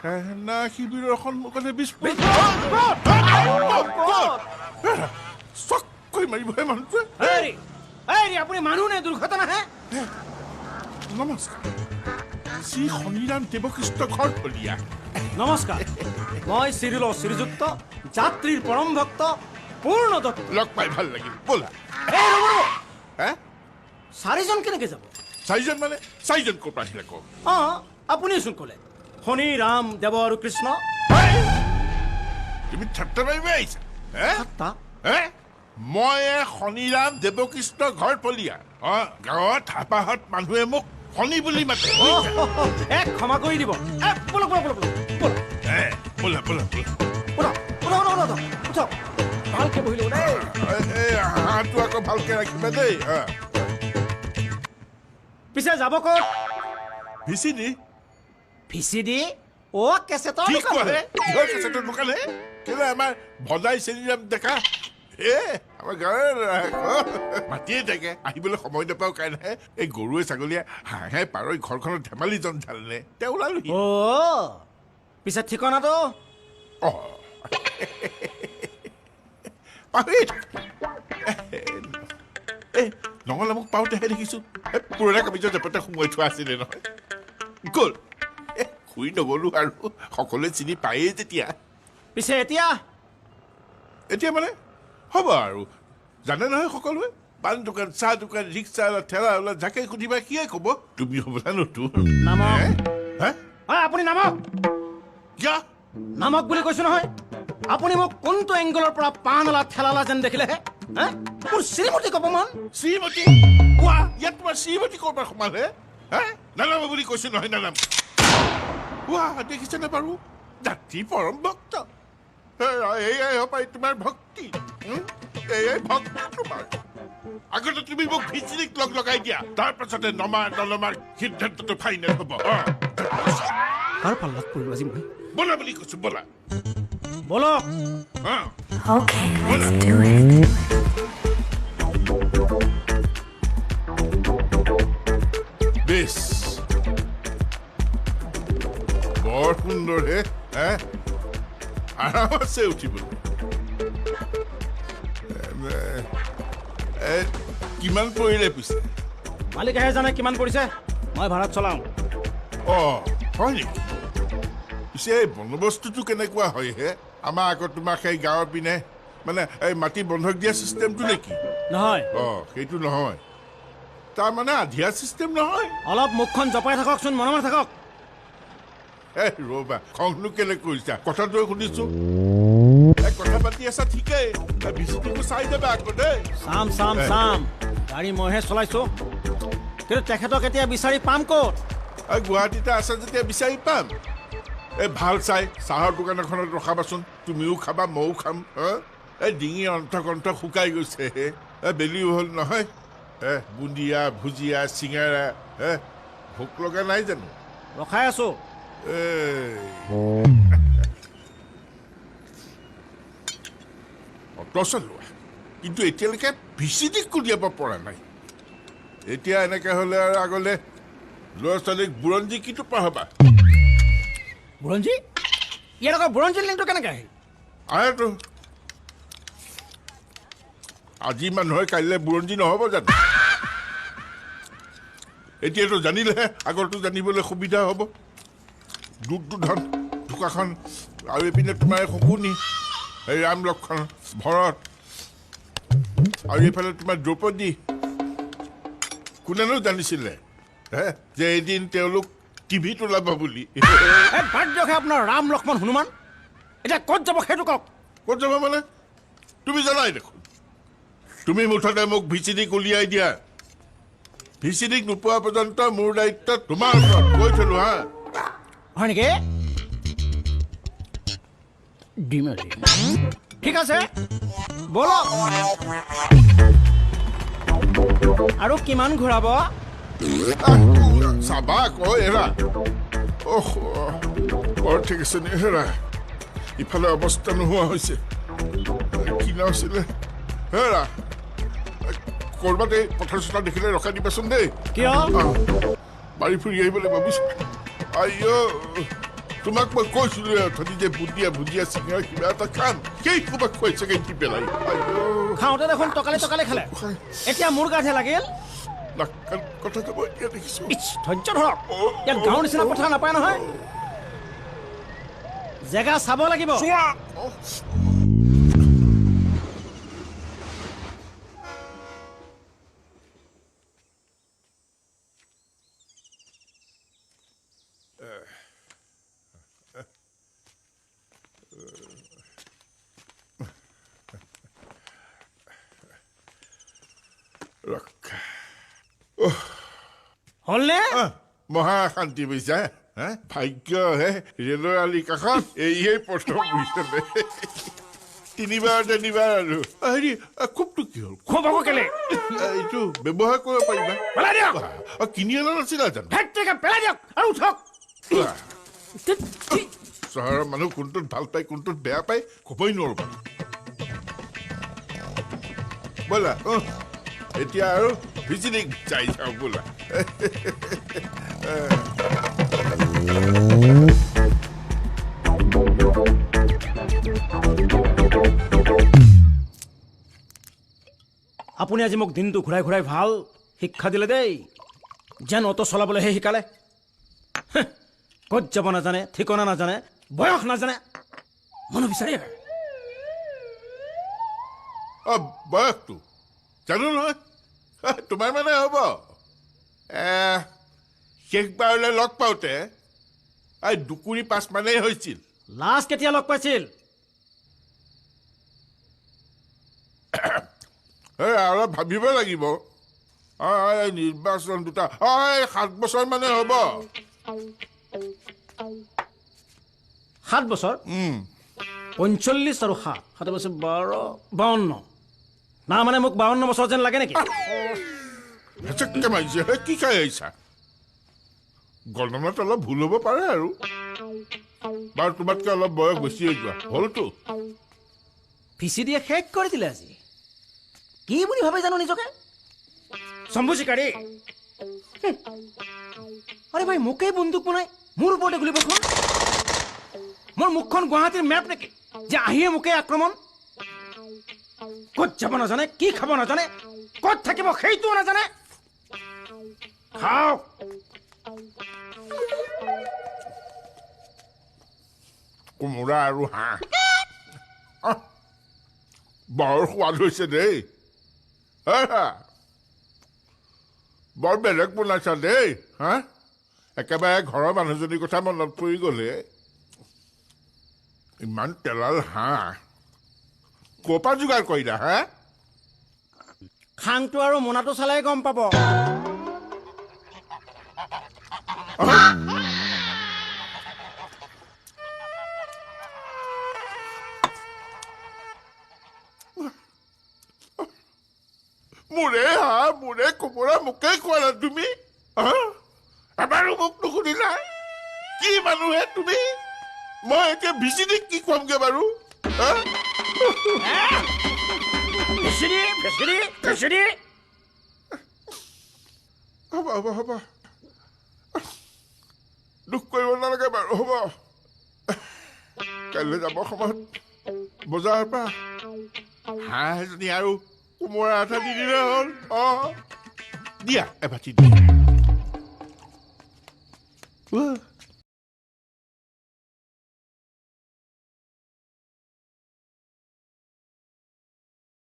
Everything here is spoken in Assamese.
না শিবিৰৰ সন্মুখতে বিস্ফোৰণ চককৈ মাৰিবহে মানুহটোৱে আপুনি মানুহ নে দুৰ্ঘটনা হে নমস্কাৰ শ্ৰী শনিৰাম দেৱকৃষ্ণ ঘৰ ফলীয়া নমস্কাৰ মই শ্ৰীল শ্ৰীযুক্ত যাত্ৰীৰ পৰম ভক্ত পূৰ্ণ দত্ত লগ পাই ভাল লাগিল ব'লা চাৰিজন কেনেকে যাব চাৰিজন মানে চাৰিজন ক'ৰ পৰা আহিলে কওক আপুনিচোন ক'লে শনি ৰাম দেৱ আৰু কৃষ্ণ তুমি ঠাট্টা মাৰিব আহিছা মই শনিৰাম দেৱকৃষ্ণ ঘৰ ফলীয়া গাঁৱত হাপাহত মানুহে মোক শনি বুলি মাতে এক ক্ষমা কৰি দিব ব'লক ব'লা ভালকে বহিলো দেই হাতটো আকৌ ভালকে ৰাখিবা দেই পিছে যাব ক'ত ভিচিডি কেছেটৰ দোকান কেলে আমাৰ ভজাই চেনিৰাম ডেকা আমাৰ গাঁৱৰ মাতিয়ে থাকে আহিবলৈ সময় নাপাওঁ কাৰণেহে এই গৰুৱে ছাগলীয়ে হাঁহে পাৰৈ ঘৰখনত ধেমালি জঞ্জাল নে তেওঁ ওলালো পিছে ঠিকনাটো নহ'লে মোক পাওঁতেহে দেখিছো পুৰণা কামিজৰ জেপতে সোমোৱাই থোৱা আছিলে নহয় গ'ল শুই নগলো আৰু সকলোৱে চিনি পায়েই যেতিয়া পিছে এতিয়া মানে হ'ব আৰু জানে নহয় সকলোৱে পাণ দোকান চাহ দোকান ৰিক্সা ঠেলা ওলা যাকে সুধিবা সিয়ে ক'ব তুমি হ'বলা নতুন আপুনি নামক বুলি কৈছো নহয় আপুনি মোক কোনটো এংগলৰ পৰা পাণ অলা ঠেলালা যেন দেখিলেহে মোৰ শ্ৰীমতী ক'ব মন শ্ৰীমতী কোৱা ইয়াত তোমাৰ শ্ৰীমতী ক'ৰ পৰা সোমালে নানাম বুলি কৈছো নহয় নানাম কোৱা দেখিছেনে বাৰু জাতি পৰম ভক্ত এয়াই হ'ব তোমাৰ ভক্তি এয়াই ভক্তি তোমাৰ আগতে তুমি মোক ভিচিৰিক লগাই দিয়া তাৰ পাছতে নলমাৰ সিদ্ধান্তটো ফাইনেল হ'ব কাৰ পাল্লাত পৰিব আজি মই ব'লা বুলি কৈছো ব'লা ব'লক Okay, let's do it. বেশ বৰ সুন্দৰ হে আৰাম আছে উঠিবলৈ কিমান পৰিলে পিছে মালিকেহে জানে কিমান পৰিছে মই ভাড়াত চলাওঁ হয় নেকি পিছে এই বন্দবস্তুটো কেনেকুৱা হয় হে আমাৰ আগত তোমাক সেই গাঁৱৰ পিনে মানে এই মাটি বন্ধক দিয়া চিষ্টেমটো নেকি নহয় সেইটো নহয় তাৰমানে আধিয়া চিষ্টেম নহয় অলপ মুখখন জপাই থাককচোন মনে থাকক ৰ'বা খংনো কেলে কৰিছা কথাটো শুনিছো কথা পাতি আছা ঠিকেই ভিচিটিটো চাই যাবা আকৌ দেই চাম গাড়ী মইহে চলাইছো কিন্তু তেখেতক এতিয়া বিচাৰি পাম ক'ত গুৱাহাটীতে আছে যেতিয়া বিচাৰি পাম ভাল চাই চাহৰ দোকান এখনত ৰখাবাচোন তুমিও খাবা ময়ো খাম ডিঙি অন্তকণ্ঠ শুকাই গৈছে বেলিও হ'ল নহয় বুন্দিয়া ভুজিয়া চিঙাৰা ভোক লগা নাই জানো ৰখাই আছো অটো চলোৱা কিন্তু এতিয়ালৈকে ভিচিটি কুলিয়াব পৰা নাই এতিয়া এনেকে হ'লে আৰু আগলে ল'ৰা ছোৱালীক বুৰঞ্জী কিটো পঢ়াবা বুৰঞ্জী ইয়াত আকৌ বুৰঞ্জী লিংকটো কেনেকে আহিল আহেতো আজি মানুহৰ কাইলৈ বুৰঞ্জী নহ'ব জানো এতিয়াতো জানিলেহে আগৰটো জানিবলৈ সুবিধা হ'ব দুৰ্যোধন ঢোকাখন আৰু এইপিনে তোমাৰ শকুনি এই ৰাম লক্ষ্মণ ভৰত আৰু এইফালে তোমাৰ দ্ৰৌপদী কোনেনো জানিছিলে যে এদিন তেওঁলোক টিভিত ওলাব বুলি আপোনাৰ ৰাম লক্ষ্মণ হনুমান এতিয়া ক'ত যাব সেইটো কওক ক'ত যাব মানে তুমি জানাই দেখোন তুমি মুঠতে মোক ভিচিডিক উলিয়াই দিয়া ভিচিডিক নোপোৱা পৰ্যন্ত মোৰ দায়িত্ব তোমাৰ ওপৰত কৈ থলো হয় নেকি ঠিক আছে বলক আৰু কিমান ঘূৰাব চাবা আকৌ এৰা বৰ ঠিক আছে নে হেৰা ইফালে অৱস্থা নোহোৱা হৈছে কি নাছিলে হেৰা ক'ৰবাত এই পথাৰ চথাৰ দেখিলে ৰখাই দিবাচোন দেই কিয় বাৰী ফুৰি আহিবলৈ ভাবিছো আইঅ তোমাক মই কৈছিলো অথনি যে বুটিয়া চিঙৰা কিবা এটা খাম সেই তোমাক কৈছে কি পেলাই খাওঁতে দেখোন টকালে খালে এতিয়া মোৰ গাতহে লাগিল কথাটো মই এতিয়া দেখিছো ধৈৰ্য ধৰক ইয়াত গাঁৱৰ নিচিনা কথা নাপায় নহয় জেগা চাব লাগিব ৰক্ষা হ'লনে মহা শান্তি পাইছা ভাগ্য হে ৰেলৰ আলি কাষত এই প্ৰথম বুজিছে তিনিবাৰ আৰু হেৰি খুবটো কি হ'ল খুব আকৌ কেলে এইটো ব্যৱহাৰ কৰিব পাৰিবা পেলাই দিয়ক কিনি অনা নাছিলা জানো পেলাই দিয়ক আৰু উঠক চহৰৰ মানুহ কোনটোত ভাল পায় কোনটোত বেয়া পায় ক'বই নোৱাৰো ব'লা এতিয়া আৰু ভিজিটিং যাই যাওঁ বোলা আপুনি আজি মোক দিনটো ঘূৰাই ভাল শিক্ষা দিলে দেই যেন অটো চলাবলৈহে শিকালে ক'ত যাব নাজানে ঠিকনা নাজানে বয়স নাজানে মানুহ বিচাৰি বয়সটো জানো নহয় তোমাৰ মানে হ'ব শেষবাৰলৈ লগ পাওঁতে দুকুৰি 5 মানেই হৈছিল লাষ্ট কেতিয়া লগ পাইছিল অলপ ভাবিব লাগিব নিৰ্বাচন দুটা 7 বছৰ মানে হ'ব 7 বছৰ 45 আৰু 7 বছৰ 52 না মানে মোক 52 বছৰ যেন লাগে নেকি হেচেককে মাৰিছে কি খাই আহিছা গণনাত অলপ ভুল হ'ব পাৰে আৰু বাৰু তোমাতকৈ অলপ বয়স বেছি হৈ যোৱা হ'লতো ফিচি দিয়ে শেষ কৰি দিলে আজি কি বুলি ভাবে জানো নিজকে শম্ভু চিকাৰী আৰে ভাই মোকেই বন্দুক বনাই মোৰ ওপৰতে গুলি বৰষুণ মোৰ মুখখন গুৱাহাটীৰ মেপ নেকি যে আহিয়ে মোকে আক্ৰমণ ক'ত যাব নাজানে কি খাব নাজানে ক'ত থাকিব সেইটোও নাজানে খাওক কোমোৰা আৰু হাঁহ বৰ সোৱাদ হৈছে দেই বৰ বেলেগ বনাইছা দেই একেবাৰে ঘৰৰ মানুহজনীৰ কথা মনত পৰি গ'লে ইমান তেলাল হাঁহ ক'ৰ পৰা যোগাৰ কৰিলা খাংটো আৰু মোনাটো চালে গম পাব মোৰে কোমোৰা মোকে খোৱালা তুমি এবাৰো মোক নুসুধিলা কি মানুহে তুমি মই এতিয়া ভিজিটিক কি খুৱামগে বাৰু হ'ব দুখ কৰিব নালাগে বাৰু হ'ব কাইলৈ যাব সময়ত বজাৰৰ পৰা হাঁহ এজনী আৰু কোমোৰা এটা দি দিলে হ'ল দিয়া এবাটি দিয়া